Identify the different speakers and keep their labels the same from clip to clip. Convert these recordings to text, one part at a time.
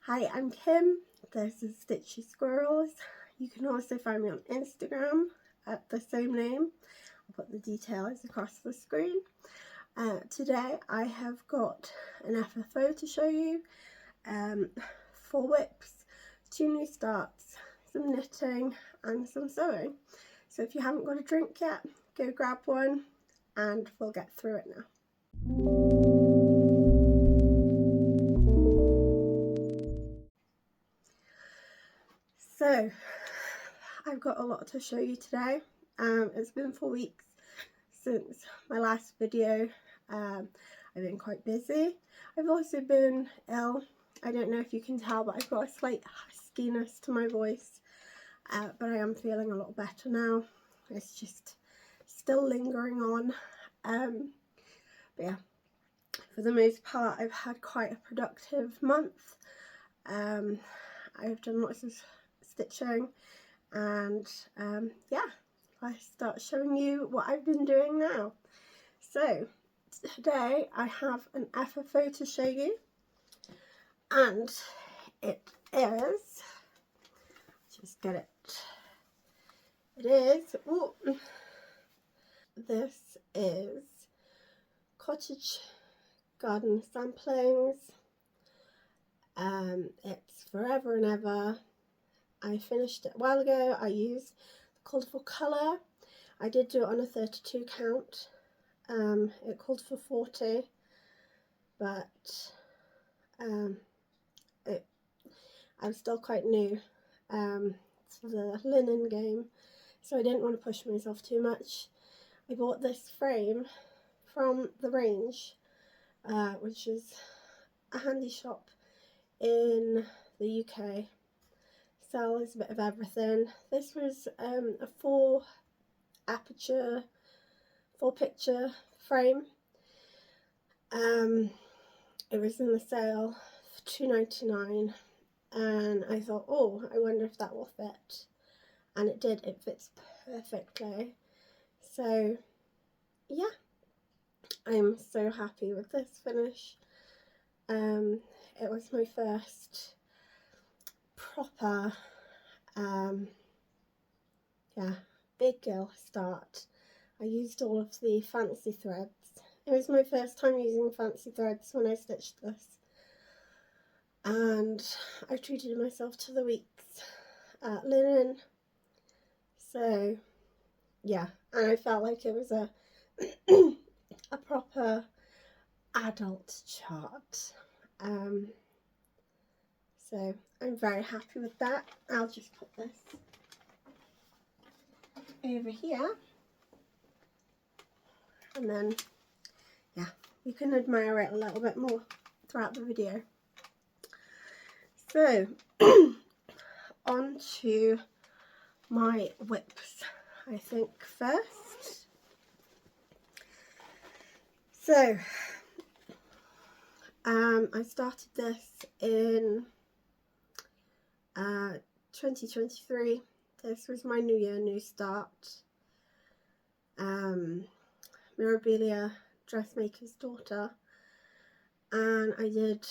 Speaker 1: Hi, I'm Kim. This is Stitchy Squirrels. You can also find me on Instagram at the same name. I'll put the details across the screen. Today I have got an FFO to show you, 4 whips, 2 new starts, some knitting and some sewing. So if you haven't got a drink yet, go grab one and we'll get through it now. So I've got a lot to show you today. It's been 4 weeks since my last video. I've been quite busy. I've also been ill. I don't know if you can tell, but I've got a slight huskiness to my voice, but I am feeling a lot better now. It's just still lingering on, but yeah, for the most part I've had quite a productive month. I've done lots of stitching and yeah, I start showing you what I've been doing now. So today I have an FFO to show you, and it is, just get it, it is, ooh, this is Cottage Garden samplings. It's Forever and Ever. I finished it a while ago. I used the colourful colour. I did do it on a 32 count. It called for 40, but I'm still quite new to the linen game, so I didn't want to push myself too much. I bought this frame from The Range, which is a handy shop in the UK. Sells a bit of everything. This was a 4 picture frame. It was in the sale for £2.99, and I thought, oh, I wonder if that will fit, and it did. It fits perfectly. So yeah, I'm so happy with this finish. It was my first proper big girl start. I used all of the fancy threads. It was my first time using fancy threads when I stitched this, and I treated myself to the week's linen. So yeah, and I felt like it was a a proper adult chart. So I'm very happy with that. I'll just put this over here, and then yeah, you can admire it a little bit more throughout the video. So on to my whips, I think, first. So I started this in 2023. This was my New Year, New Start. Mirabilia, Dressmaker's Daughter, and I did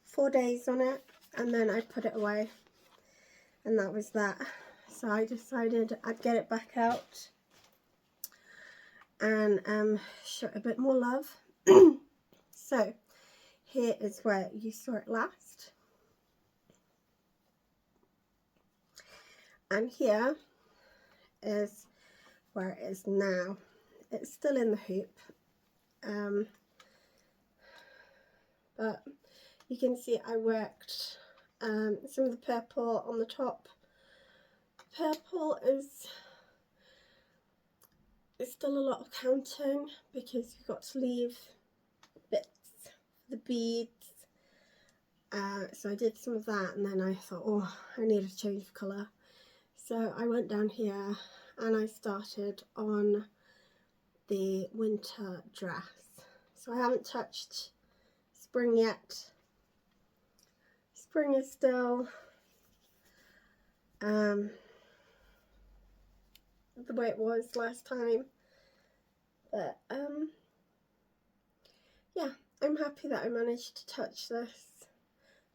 Speaker 1: 4 days on it, and then I put it away, and that was that. So I decided I'd get it back out and show it a bit more love. So here is where you saw it last, and here is where it is now. It's still in the hoop, but you can see I worked some of the purple on the top. Purple is still a lot of counting because you've got to leave bits for the beads. So I did some of that, and then I thought, oh, I need a change of colour. So I went down here and I started on the winter dress. So I haven't touched spring yet. Spring is still the way it was last time, but yeah, I'm happy that I managed to touch this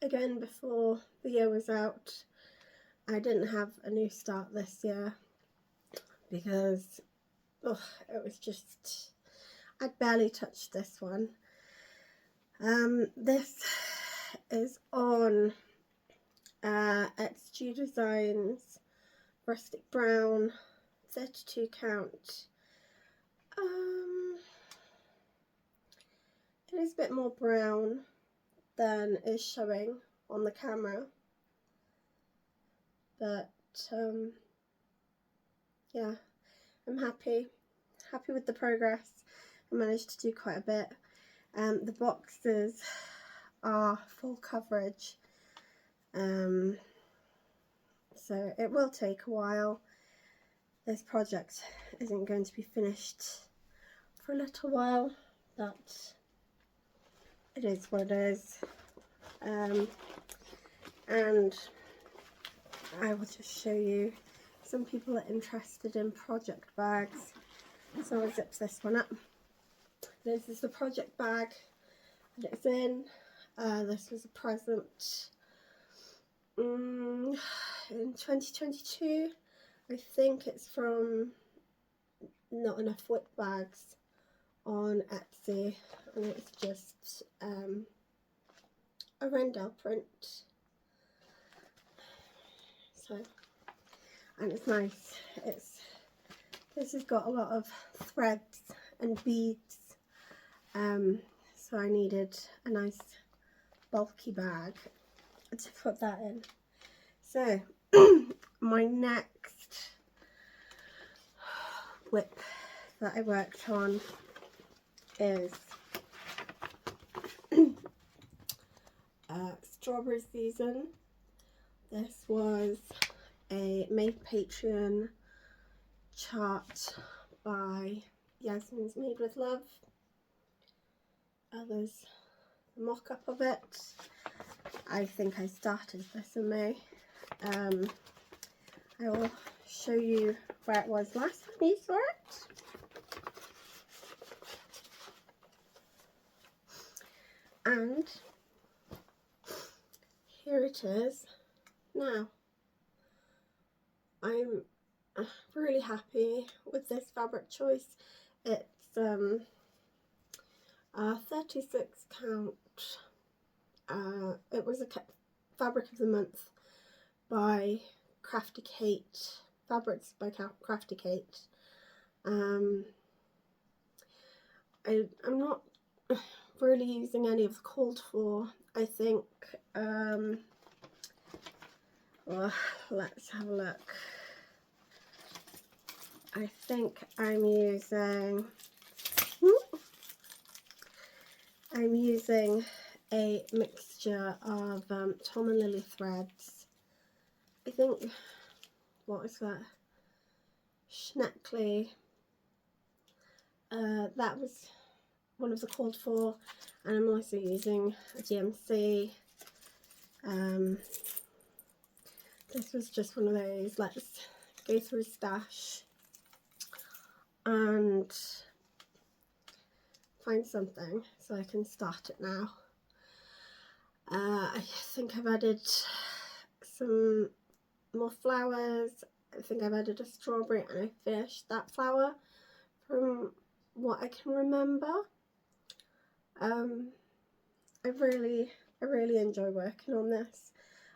Speaker 1: again, before the year was out, I didn't have a new start this year because it was just, I'd barely touched this one. This is on Stitchy Designs Rustic Brown 32 count. It is a bit more brown than is showing on the camera, but yeah, I'm happy with the progress. I managed to do quite a bit. The boxes are full coverage, so it will take a while. This project isn't going to be finished for a little while, but it is what it is. And I will just show you, some people are interested in project bags, so I'll zip this one up. This is the project bag that it's in. This was a present in 2022. I think it's from Not Enough Whip Bags on Etsy, and it's just a Rendell print. So, and it's nice. This has got a lot of threads and beads, so I needed a nice bulky bag to put that in. So my next whip that I worked on is Strawberry Season. This was a Made Patreon chart by Yasmin's Made with Love. There's a mock-up of it. I think I started this in May. I will show you where it was last time you saw it. And here it is now. I'm really happy with this fabric choice. It's a 36 count. It was a fabric of the month by Crafty Kate. Fabrics by Crafty Kate. I'm not really using any of the called for. I think well, let's have a look. I think I'm using a mixture of Tom and Lily threads. I think, what is that? Schneckley. That was one of the called for, and I'm also using a DMC. This was just one of those, let's go through stash and find something so I can start it now. I think I've added some more flowers. I think I've added a strawberry, and I finished that flower from what I can remember. I really enjoy working on this.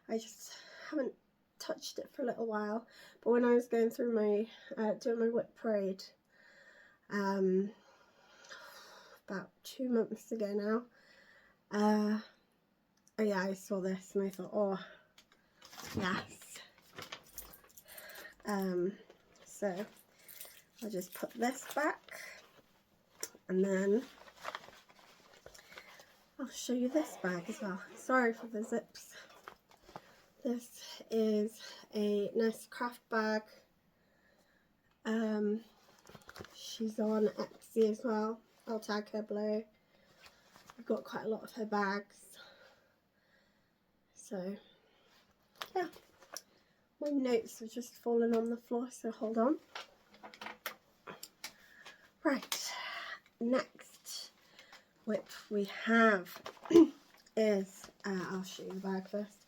Speaker 1: I just haven't touched it for a little while, but when I was going through my doing my whip parade about 2 months ago now, oh yeah, I saw this and I thought, oh yes. So I'll just put this back, and then I'll show you this bag as well. Sorry for the zips. This is a Nesscraft bag. She's on Etsy as well. I'll tag her below. I've got quite a lot of her bags. So yeah, my notes have just fallen on the floor, so hold on. Right, next whip we have is I'll show you the bag first.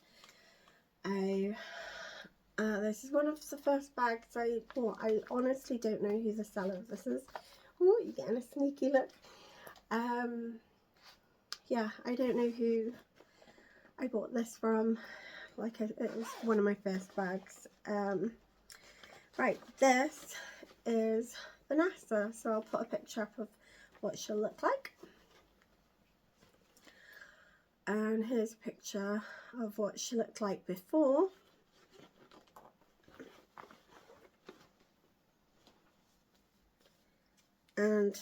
Speaker 1: This is one of the first bags I bought. I honestly don't know who the seller of this is. Oh, you're getting a sneaky look. Yeah, I don't know who I bought this from. Like, it was one of my first bags. Right, this is Vanessa, so I'll put a picture up of what she'll look like. And here's a picture of what she looked like before. And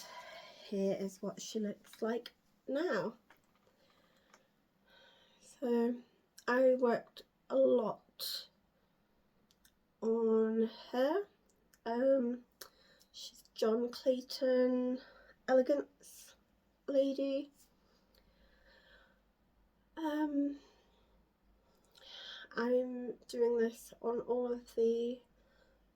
Speaker 1: here is what she looks like now. So I worked a lot on her. She's John Clayton Elegance lady. I'm doing this on all of the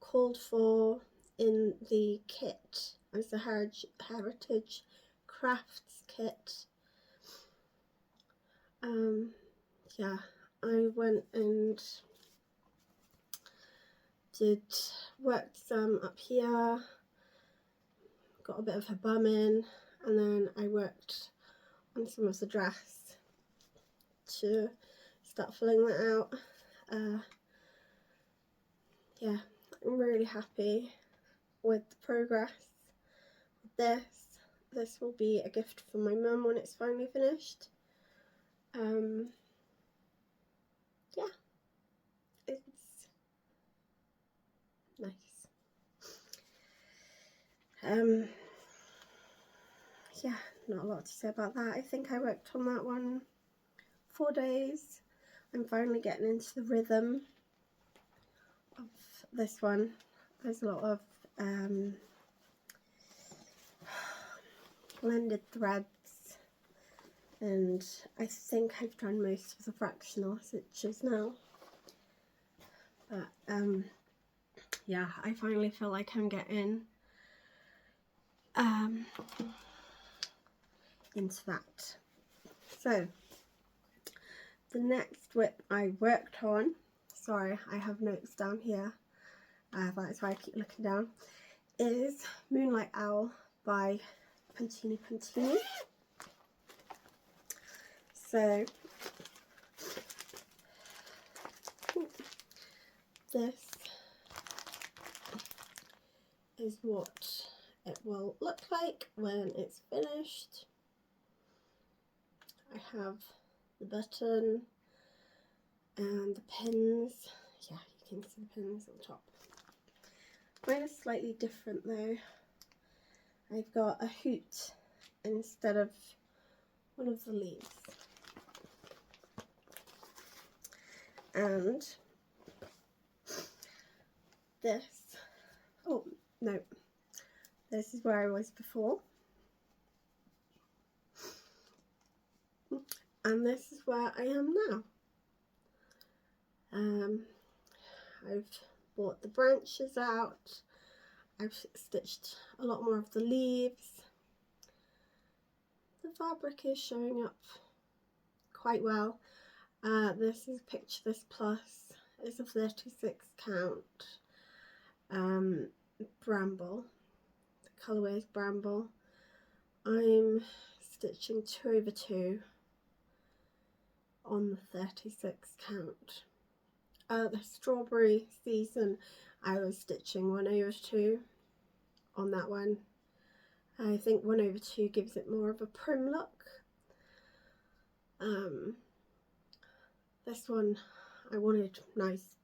Speaker 1: called for in the kit. It's the Heritage Crafts kit. Yeah, I went and worked some up here, got a bit of a bum in, and then I worked on some of the dress to start filling that out. Yeah, I'm really happy with the progress with this. This will be a gift for my mum when it's finally finished. Yeah, it's nice. Yeah, not a lot to say about that. I think I worked on that one 4 days. I'm finally getting into the rhythm of this one. There's a lot of blended threads, and I think I've done most of the fractional stitches now. But yeah, I finally feel like I'm getting into that. So the next whip I worked on, sorry, I have notes down here, that's why I keep looking down, is Moonlight Owl by Puntini. So this is what it will look like when it's finished. I have the button and the pins. Yeah, you can see the pins on top. Mine is slightly different though. I've got a hoot instead of one of the leaves. And this, oh no, this is where I was before. And this is where I am now. I've brought the branches out. I've stitched a lot more of the leaves. The fabric is showing up quite well. This is Picture This Plus. It's a 36 count Bramble. The colourway is Bramble. I'm stitching 2/2 on the 36 count. The strawberry season, I was stitching 1/2 on that one. I think 1/2 gives it more of a prim look. This one, I wanted nice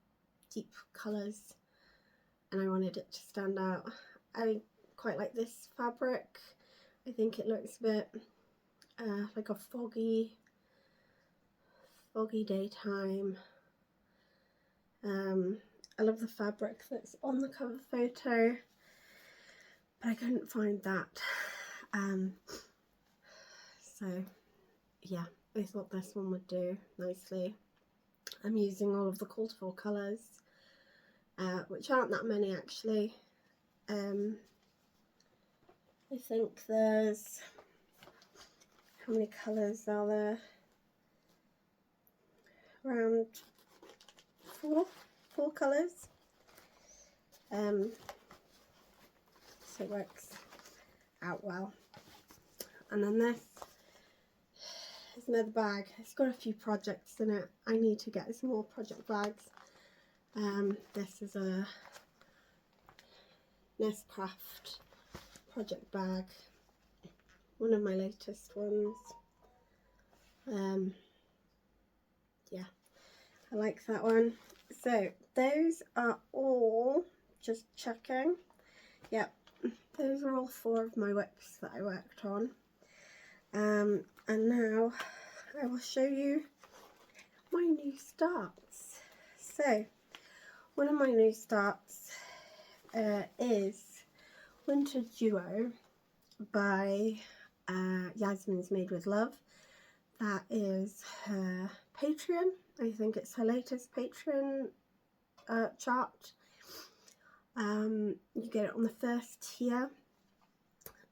Speaker 1: deep colours and I wanted it to stand out. I quite like this fabric. I think it looks a bit like a foggy daytime. I love the fabric that's on the cover photo, but I couldn't find that. So yeah, I thought this one would do nicely. I'm using all of the called for colours, which aren't that many actually. I think there's, how many colours are there? around four colours. So it works out well. And then this is another bag. It's got a few projects in it. I need to get some more project bags. This is a Nesscraft project bag, one of my latest ones. Yeah, I like that one. So those are all, just checking, yep, those are all 4 of my whips that I worked on. And now I will show you my new starts. So one of my new starts is Winter Duo by Yasmin's Made with Love. That is her Patreon. I think it's her latest Patreon chart. You get it on the first tier,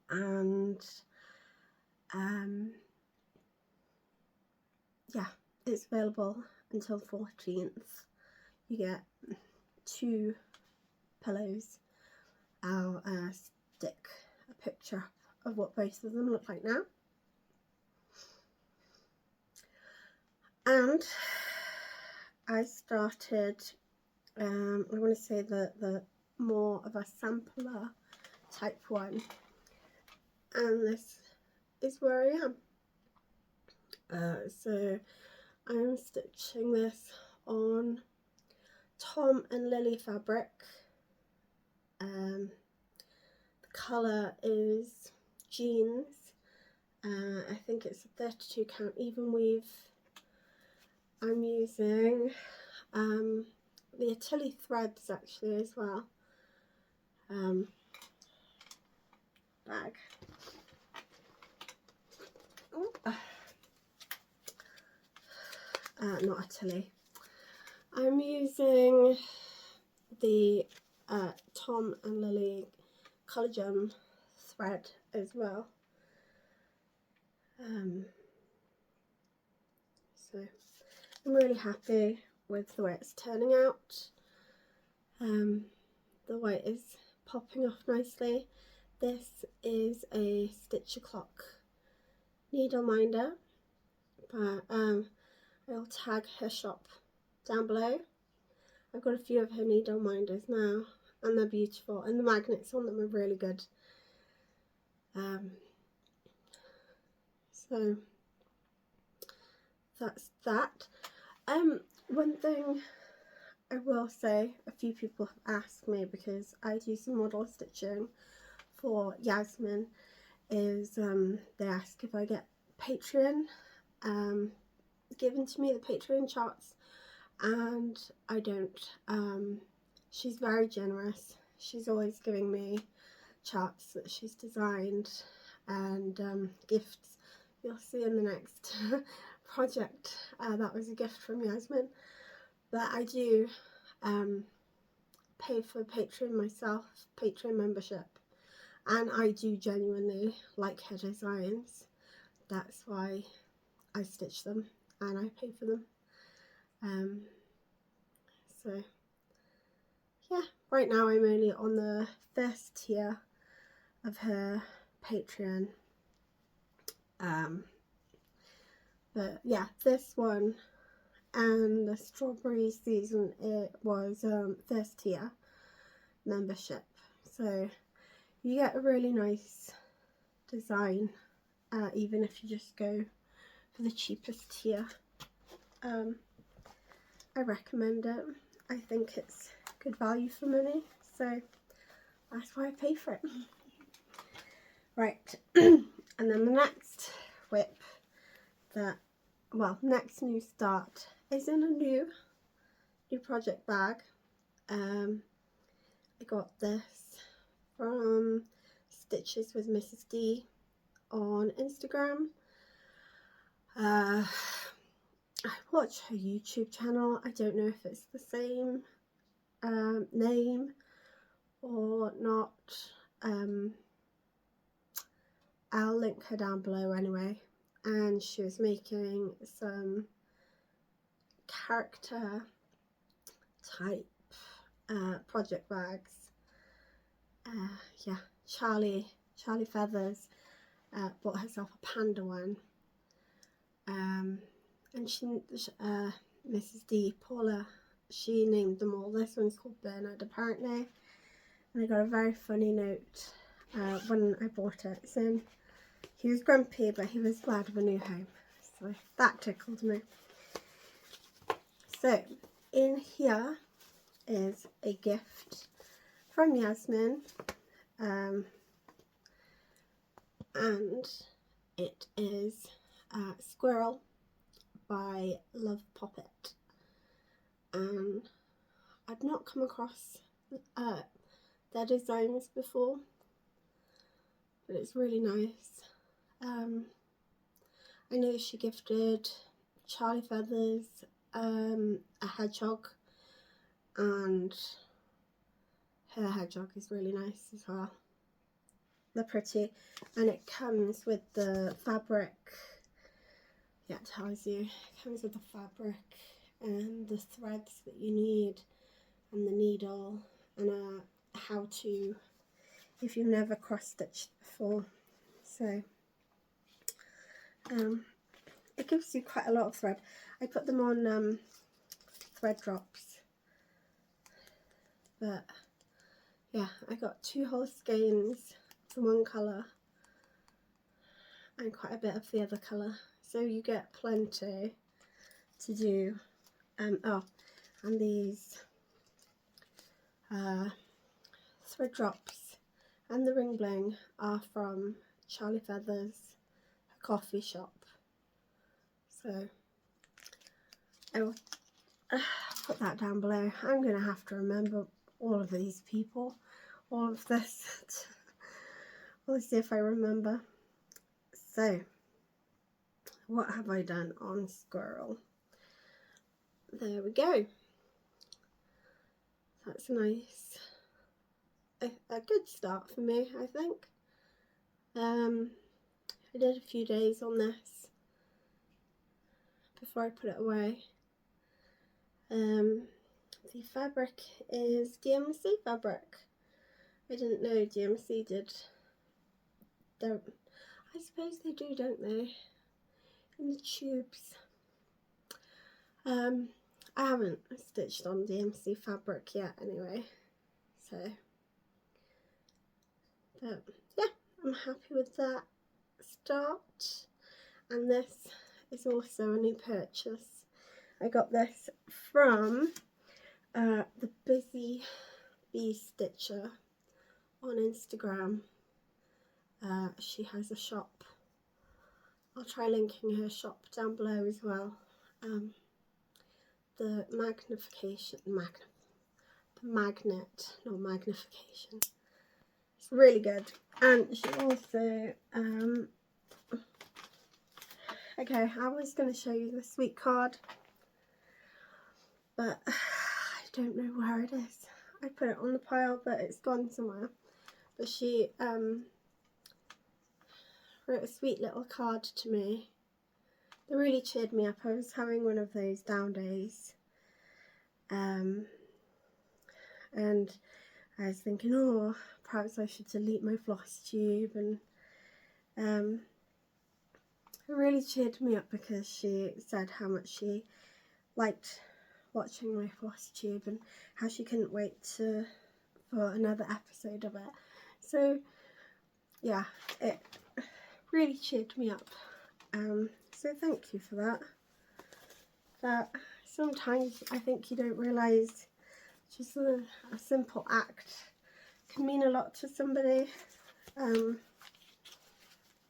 Speaker 1: and yeah, it's available until the 14th. You get 2 pillows. I'll stick a picture of what both of them look like now. And I started, I want to say the more of a sampler type one, and this is where I am. So I'm stitching this on Tom and Lily fabric. The colour is jeans. I think it's a 32 count even weave. I'm using the Pastelli threads actually as well. Bag. Not Pastelli. I'm using the Tom and Lily collagen thread as well. So I'm really happy with the way it's turning out. The white is popping off nicely. This is a Stitch O'Clock needle minder, but I'll tag her shop down below. I've got a few of her needle minders now, and they're beautiful, and the magnets on them are really good. So that's that. One thing I will say, a few people have asked me, because I do some model stitching for Yasmin, is they ask if I get Patreon given to me, the Patreon charts, and I don't. She's very generous. She's always giving me charts that she's designed and gifts. You'll see in the next project, that was a gift from Yasmin. But I do pay for Patreon myself, Patreon membership, and I do genuinely like her designs. That's why I stitch them and I pay for them. So yeah, right now I'm only on the first tier of her Patreon. But yeah, this one and the strawberry season, it was first tier membership, so you get a really nice design even if you just go for the cheapest tier. I recommend it. I think it's good value for money, so that's why I pay for it. Right, and then the next whip that, well, next new start is in a new project bag. I got this from Stitches with Mrs. D on Instagram. I watch her YouTube channel. I don't know if it's the same name or not. I'll link her down below anyway. And she was making some character type project bags. Yeah, Charlie Feathers bought herself a panda one, and she Mrs. D, Paula, she named them all. This one's called Bernard apparently, and I got a very funny note when I bought it, saying he was grumpy but he was glad of a new home, so that tickled me. So in here is a gift from Yasmin, and it is Squirrel by Love Poppet, and I'd not come across their designs before, but it's really nice. I know she gifted Charlie Feathers a hedgehog, and her hedgehog is really nice as well. They're pretty, and it comes with the fabric. Yeah, it tells you it comes with the fabric and the threads that you need, and the needle, and how to, if you've never cross stitched before. So it gives you quite a lot of thread. I put them on thread drops, but yeah, I got 2 whole skeins for one colour and quite a bit of the other colour, so you get plenty to do. Oh, and these thread drops and the ring bling are from Charlie Feathers, Kofi Shop. So I will put that down below. I'm going to have to remember all of these people, all of this. We'll see if I remember. So, what have I done on Squirrel? There we go. That's nice. A good start for me, I think. I did a few days on this before I put it away. The fabric is DMC fabric. I didn't know DMC did. I suppose they do, don't they? In the tubes. I haven't stitched on DMC fabric yet anyway, so, but yeah, I'm happy with that start. And this is also a new purchase. I got this from the Busy Bee Stitcher on Instagram. She has a shop. I'll try linking her shop down below as well. The magnet, not magnification. It's really good. And she also, okay, I was going to show you the sweet card, but I don't know where it is. I put it on the pile, but it's gone somewhere. But she wrote a sweet little card to me. It really cheered me up. I was having one of those down days, and I was thinking, oh, perhaps I should delete my Flosstube, and it really cheered me up because she said how much she liked watching my Flosstube and how she couldn't wait for another episode of it. So yeah, it really cheered me up. So thank you for that. That sometimes I think you don't realise just a simple act can mean a lot to somebody.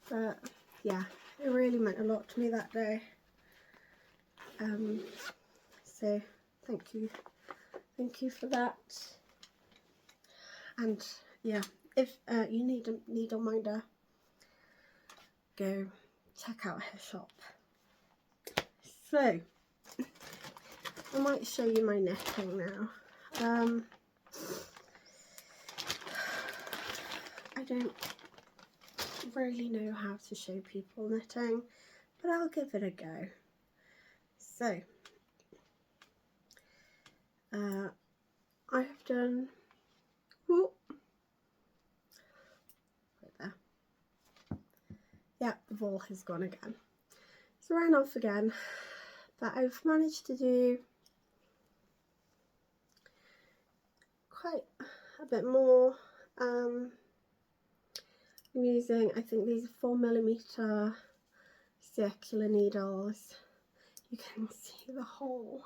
Speaker 1: But yeah, it really meant a lot to me that day. So thank you for that. And yeah, if you need a needleminder, go check out her shop. So I might show you my knitting now. I don't really know how to show people knitting, but I'll give it a go. So I have done, whoop, right there. Yeah, the ball has gone again. It's ran off again, but I've managed to do quite a bit more. I'm using, I think these are 4mm circular needles. You can see the hole.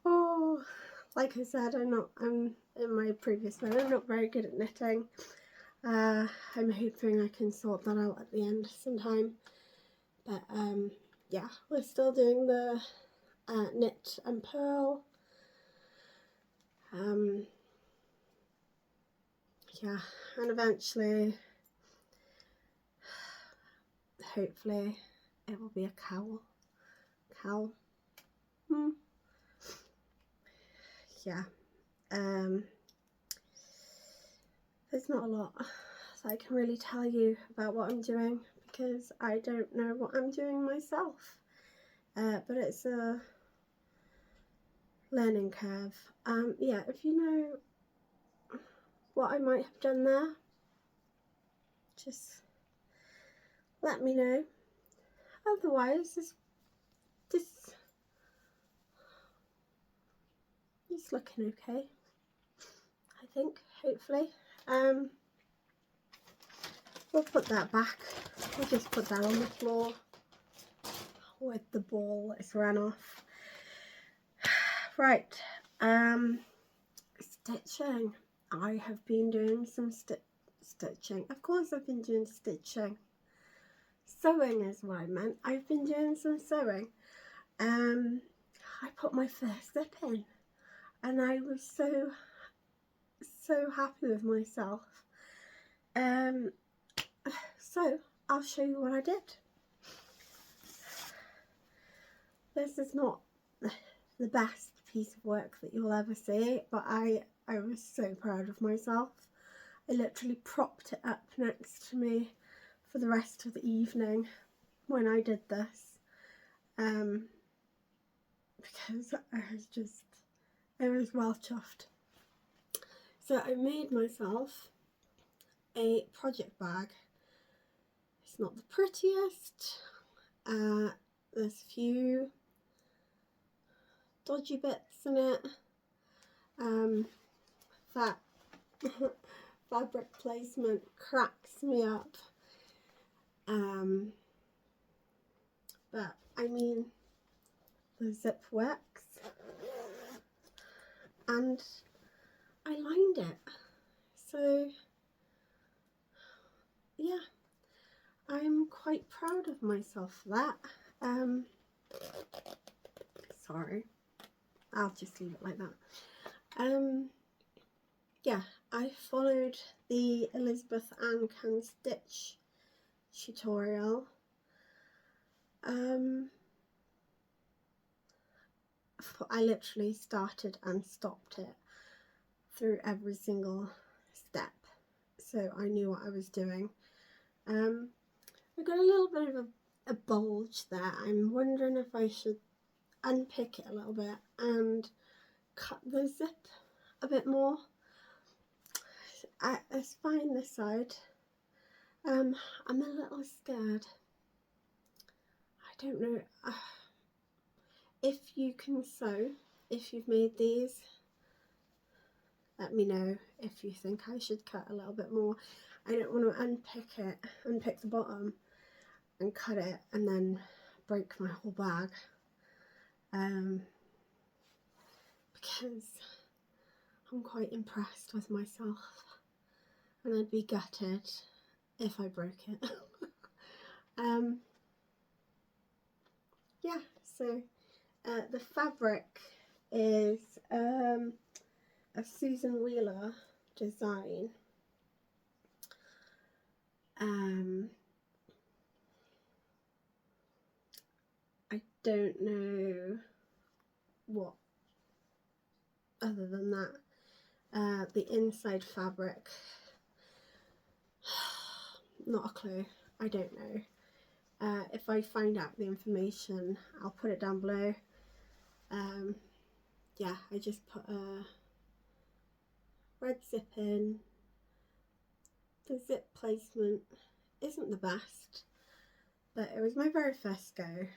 Speaker 1: Oh, like I said, I'm in my previous one, I'm not very good at knitting. I'm hoping I can sort that out at the end sometime. But yeah, we're still doing the knit and purl. Yeah, and eventually, hopefully, it will be a cowl. Yeah. There's not a lot that I can really tell you about what I'm doing because I don't know what I'm doing myself. But it's a learning curve. Yeah, if you know what I might have done there, just let me know. Otherwise, it's looking okay, I think, hopefully. We'll put that back. We'll just put that on the floor with the ball that's ran off. Right, stitching. I have been doing some stitching. Of course I've been doing stitching. Sewing is what I meant. I've been doing some sewing. I put my first zip in and I was so happy with myself. So I'll show you what I did. This is not the best piece of work that you'll ever see, but I was so proud of myself. I literally propped it up next to me for the rest of the evening when I did this, because I was well chuffed. So I made myself a project bag. It's not the prettiest, there's a few dodgy bits in it, that fabric placement cracks me up, but I mean the zip works and I lined it, so yeah, I'm quite proud of myself for that. Sorry, I'll just leave it like that. Yeah, I followed the Elizabeth Ann Can Stitch tutorial. I literally started and stopped it through every single step, so I knew what I was doing. I got a little bit of a bulge there. I'm wondering if I should unpick it a little bit and cut the zip a bit more. It's fine this side. I'm a little scared. I don't know if you can sew, if you've made these. Let me know if you think I should cut a little bit more. I don't want to unpick the bottom and cut it and then break my whole bag, because I'm quite impressed with myself and I'd be gutted if I broke it. Yeah, so the fabric is a Susan Wheeler design. I don't know what other than that. The inside fabric, not a clue, I don't know. If I find out the information, I'll put it down below. yeah, I just put a red zip in. The zip placement isn't the best, but it was my very first go.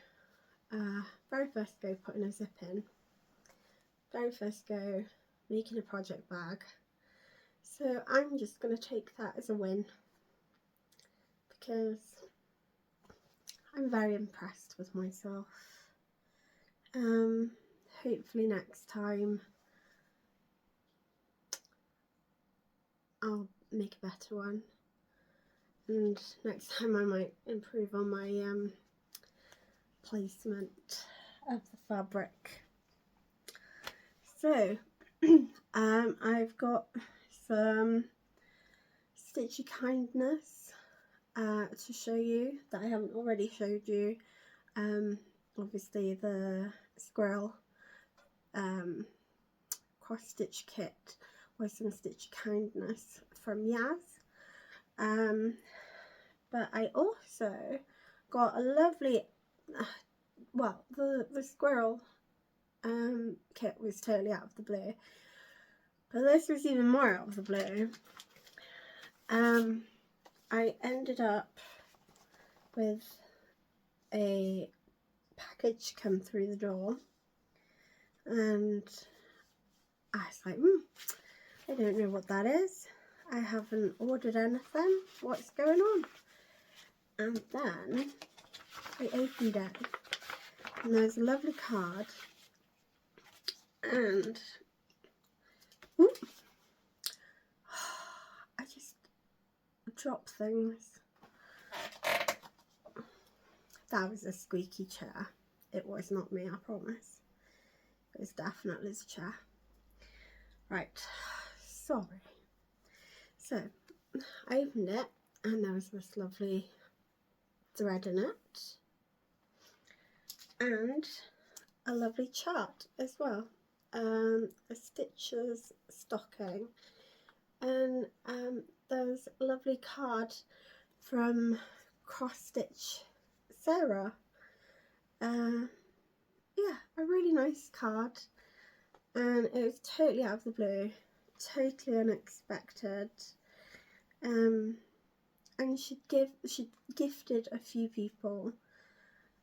Speaker 1: Putting a zip in. Very first go making a project bag. So I'm just going to take that as a win, because I'm very impressed with myself. Hopefully next time I'll make a better one, and next time I might improve on my placement of the fabric. So I've got some Stitchy Kindness to show you that I haven't already showed you. Obviously the squirrel cross stitch kit with some Stitchy Kindness from Yaz. But I also got a lovely, well, the squirrel kit was totally out of the blue, but this was even more out of the blue. I ended up with a package come through the door, and I was like, I don't know what that is. I haven't ordered anything. What's going on? And then I opened it, and there's a lovely card, and I just drop things. That was a squeaky chair. It was not me, I promise. It was definitely the chair. Right, sorry. So I opened it, and there was this lovely thread in it, and a lovely chart as well. A stitcher's stocking, and there's a lovely card from Cross Stitch Sarah. Yeah, a really nice card, and it was totally out of the blue, totally unexpected. And she gifted a few people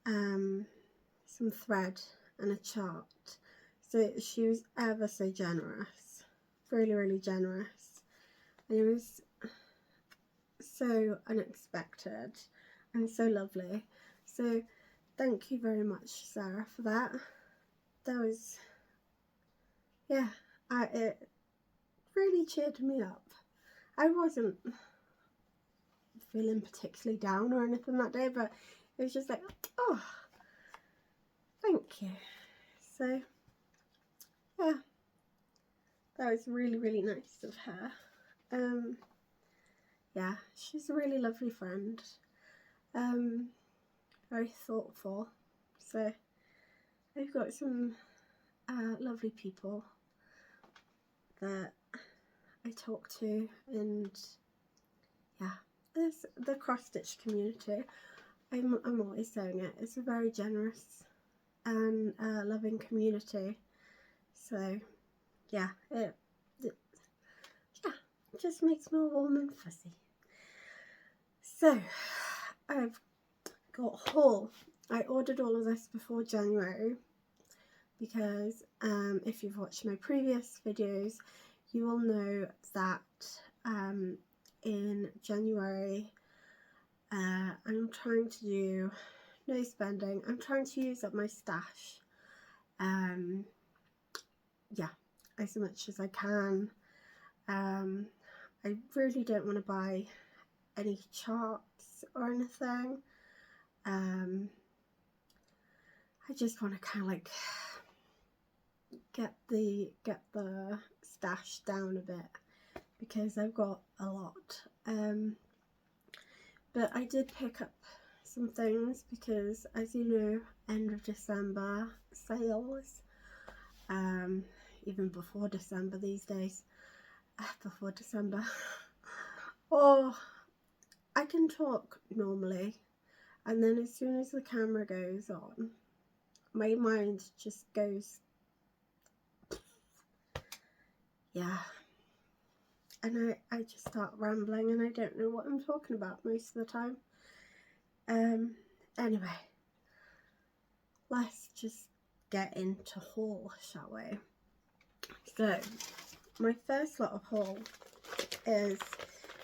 Speaker 1: some thread and a chart, so she was ever so generous, really generous, and it was so unexpected and so lovely. So thank you very much, Sarah, for that. That was, yeah, it really cheered me up. I wasn't feeling particularly down or anything that day, but it was just like, oh, thank you. So yeah, that was really nice of her. Yeah, she's a really lovely friend, very thoughtful. So I've got some lovely people that I talk to, and yeah, there's the cross stitch community. I'm always saying it. It's a very generous and loving community. So yeah, it just makes me all warm and fuzzy. So I've got a haul. I ordered all of this before January, because if you've watched my previous videos, you will know that in January I'm trying to do no spending. I'm trying to use up my stash, yeah, as much as I can. I really don't want to buy any charts or anything. I just want to kind of like get the stash down a bit, because I've got a lot. But I did pick up some things, because as you know, end of December sales, even before December these days, before December. Oh, I can talk normally, and then as soon as the camera goes on, my mind just goes yeah, and I just start rambling and I don't know what I'm talking about most of the time. Anyway, let's just get into haul, shall we? So my first lot of haul is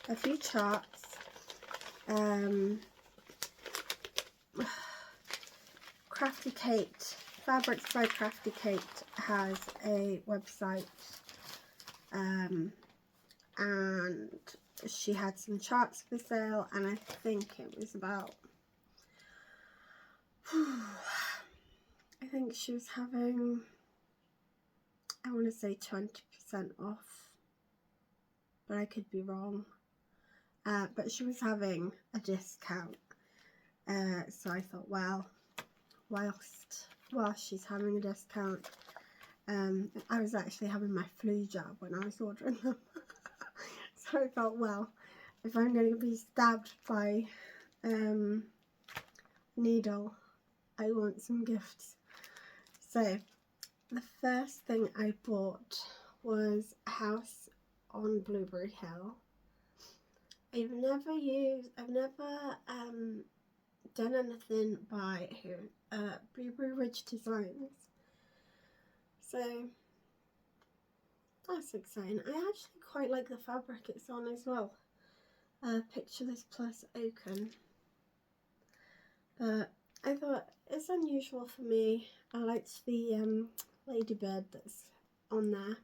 Speaker 1: a few charts. Crafty Kate, Fabrics by Crafty Kate has a website, and she had some charts for sale, and I think it was about, I think she was having, I want to say 20% off, but I could be wrong. But she was having a discount, so I thought, well, whilst she's having a discount, I was actually having my flu jab when I was ordering them. So I thought, well, if I'm going to be stabbed by needle, I want some gifts. So the first thing I bought was a house on Blueberry Hill. I've never done anything by Blueberry Ridge Designs, so that's exciting. I actually quite like the fabric it's on as well. Picture this plus oaken, but I thought it's unusual for me. I liked the ladybird that's on there,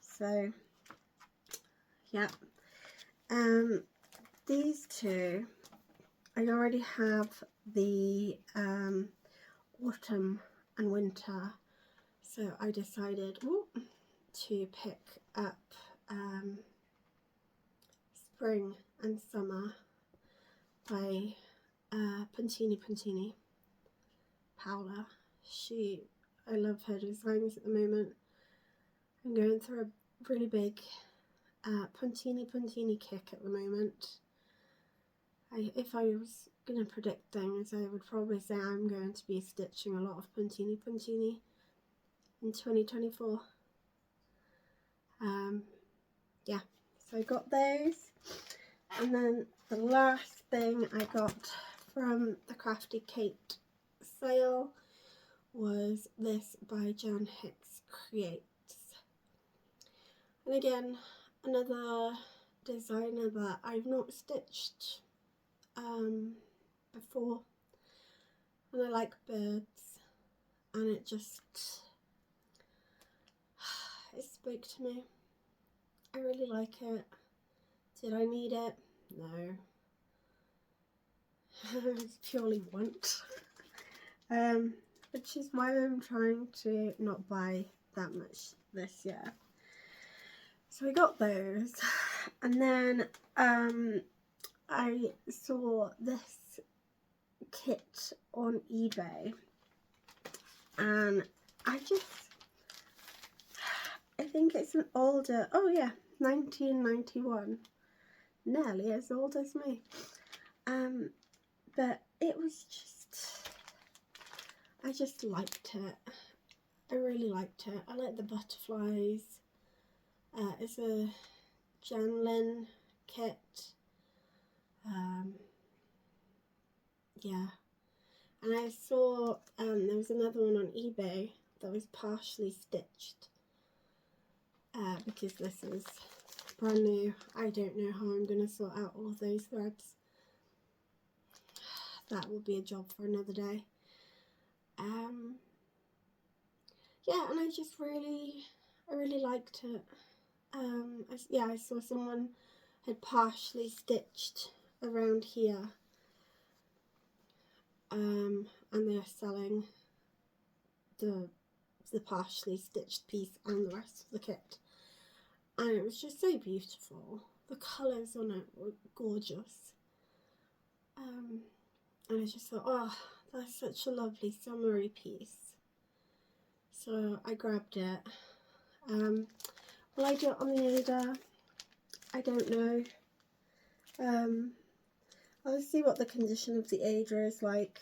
Speaker 1: so yeah. These two, I already have the autumn and winter, so I decided to pick up spring and summer by Puntini Paola. I love her designs at the moment. I'm going through a really big Puntini kick at the moment. If I was going to predict things, I would probably say I'm going to be stitching a lot of Puntini in 2024. Yeah, so I got those, and then the last thing I got from the Crafty Kate sale was this by Jan Hicks Creates, and again, another designer that I've not stitched before, and I like birds, and it spoke to me. I really like it. Did I need it? No. It's purely want. Which is why I'm trying to not buy that much this year. So I got those, and then I saw this kit on eBay, and I think it's an older, oh yeah, 1991, nearly as old as me, but it was I just liked it. I really liked it. I like the butterflies. It's a Janlin kit. Yeah, and I saw there was another one on eBay that was partially stitched, because this is brand new. I don't know how I'm going to sort out all of those threads. That will be a job for another day. Yeah, and I really liked it. I saw someone had partially stitched around here, and they're selling the partially stitched piece and the rest of the kit, and it was just so beautiful. The colours on it were gorgeous, and I just thought, oh, that's such a lovely summery piece. So I grabbed it. Will I do it on the Ada? I don't know. I'll see what the condition of the Ada is like.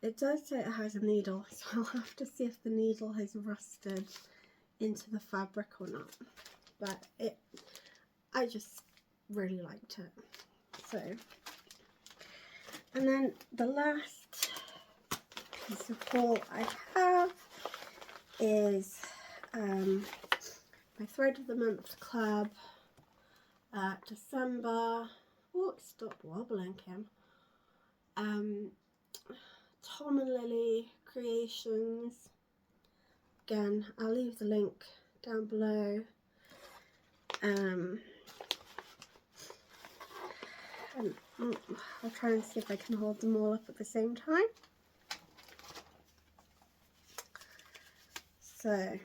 Speaker 1: it does say it has a needle, so I'll have to see if the needle has rusted into the fabric or not. But I just really liked it. So, and then the last piece of haul I have is my Thread of the Month Club December. Oh, stop wobbling, Kim. Tom and Lily Creations. Again, I'll leave the link down below. And I'll try and see if I can hold them all up at the same time. So,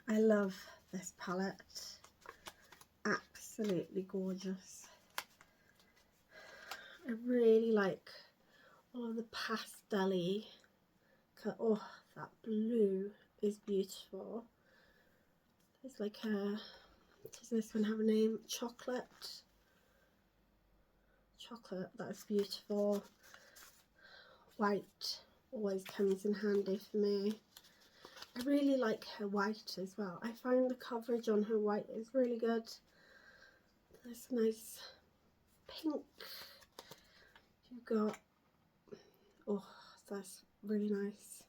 Speaker 1: I love this palette. Absolutely gorgeous. I really like all of the pastelly. Oh, that blue is beautiful. There's like a, does this one have a name? Chocolate, that's beautiful. White always comes in handy for me. I really like her white as well. I find the coverage on her white is really good. There's a nice pink. You've got, oh, that's really nice.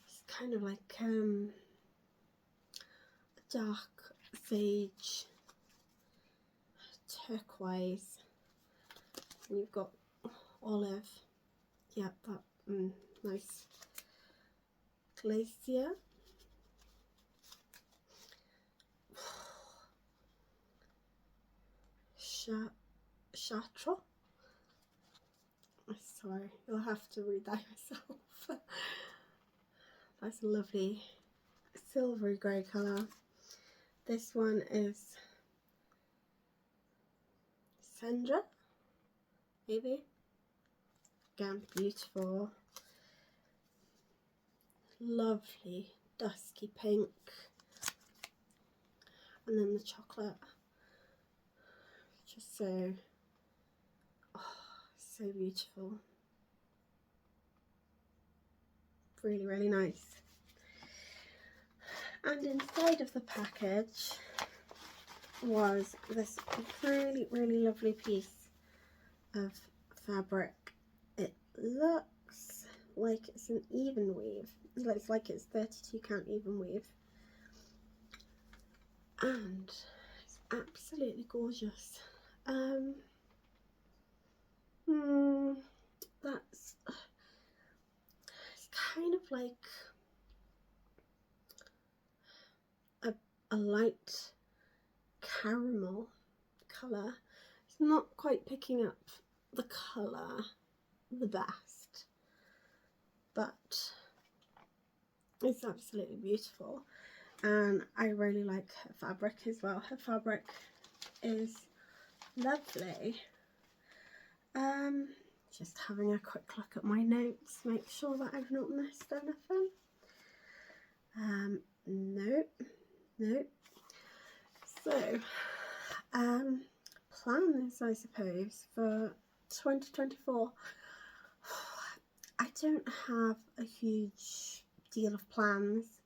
Speaker 1: It's kind of like a dark sage turquoise. And you've got olive. Yeah, that nice glacier. Chatre. Sorry, you'll have to read that yourself. That's a lovely silvery grey colour. This one is Sandra, maybe. Again, beautiful. Lovely dusky pink. And then the chocolate. Just so, oh, so beautiful. Really, really nice. And inside of the package was this really, really lovely piece of fabric. It looks like it's an even weave. It looks like it's 32 count even weave. And it's absolutely gorgeous. That's, it's kind of like a light caramel colour. It's not quite picking up the colour the best, but it's absolutely beautiful. And I really like her fabric as well. Her fabric is lovely. Just having a quick look at my notes, make sure that I've not missed anything. Nope. So, plans, I suppose, for 2024. I don't have a huge deal of plans.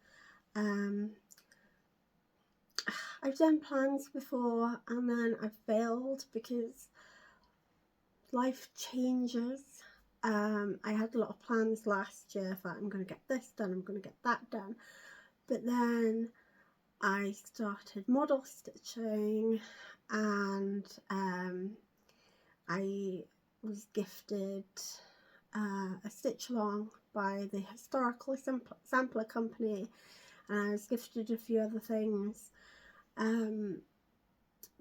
Speaker 1: I've done plans before and then I've failed because life changes. I had a lot of plans last year that I'm going to get this done, I'm going to get that done, but then I started model stitching and I was gifted a stitch along by the Historical Sampler Company, and I was gifted a few other things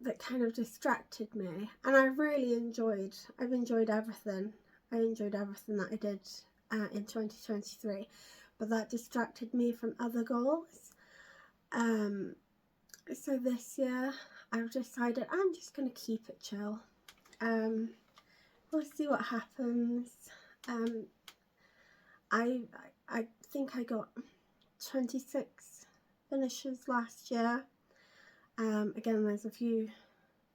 Speaker 1: that kind of distracted me, and I've enjoyed everything. I enjoyed everything that I did in 2023, but that distracted me from other goals. So this year I've decided I'm just going to keep it chill. We'll see what happens. I think I got 26 finishes last year. Again, there's a few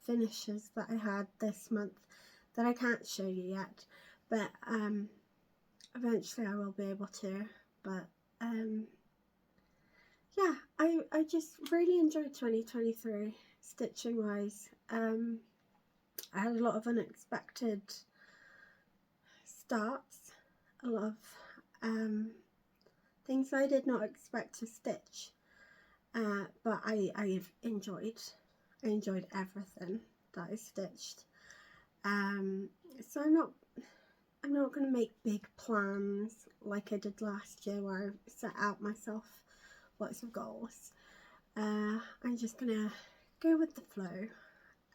Speaker 1: finishes that I had this month that I can't show you yet, but eventually I will be able to, but yeah, I just really enjoyed 2023 stitching wise. I had a lot of unexpected starts, a lot of things I did not expect to stitch, but I've enjoyed everything that I stitched. So I'm not going to make big plans like I did last year, where I set out myself lots of goals. I'm just going to go with the flow.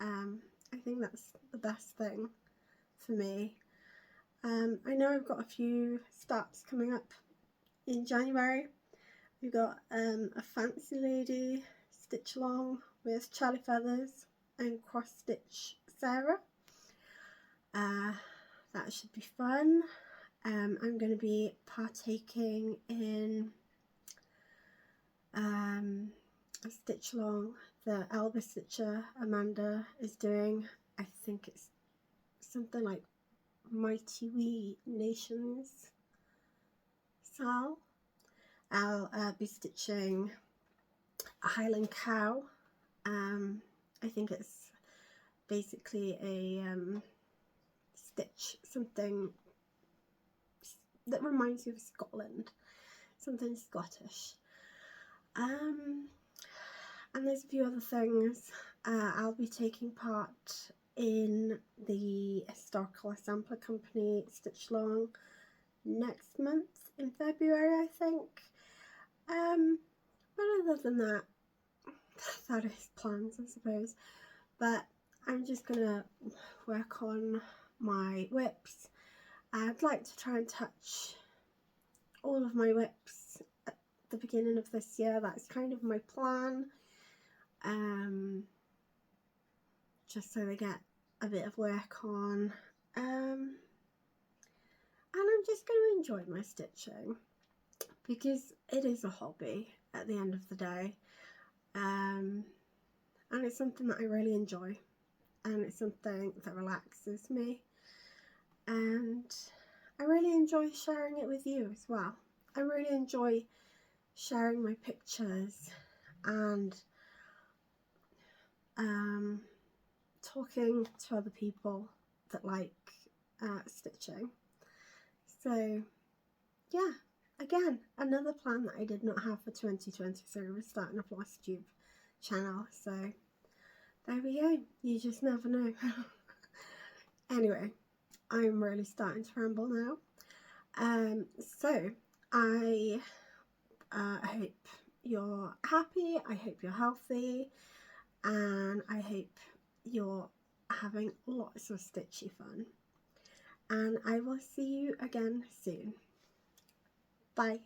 Speaker 1: I think that's the best thing for me. I know I've got a few starts coming up in January. We've got a Fancy Lady stitch along with Charlie Feathers and cross stitch Sarah. That should be fun. I'm going to be partaking in a stitch along the Elba Stitcher Amanda is doing. I think it's something like Mighty Wee Nations Sal. I'll be stitching a Highland Cow. I think it's basically a stitch, something that reminds you of Scotland, something Scottish. And there's a few other things. I'll be taking part in the Historical Assembler Company stitch along next month in February, I think. But other than that, that is plans, I suppose. But I'm just gonna work on my whips. I'd like to try and touch all of my whips at the beginning of this year. That's kind of my plan. Just so they get a bit of work on. And I'm just going to enjoy my stitching, because it is a hobby at the end of the day. And it's something that I really enjoy, and it's something that relaxes me, and I really enjoy sharing it with you as well. I really enjoy sharing my pictures and talking to other people that like stitching. So yeah, again, another plan that I did not have for 2023 was starting a Flosstube channel. So there we go, you just never know. Anyway, I'm really starting to ramble now. So I hope you're happy, I hope you're healthy, and I hope you're having lots of stitchy fun. And I will see you again soon. Bye.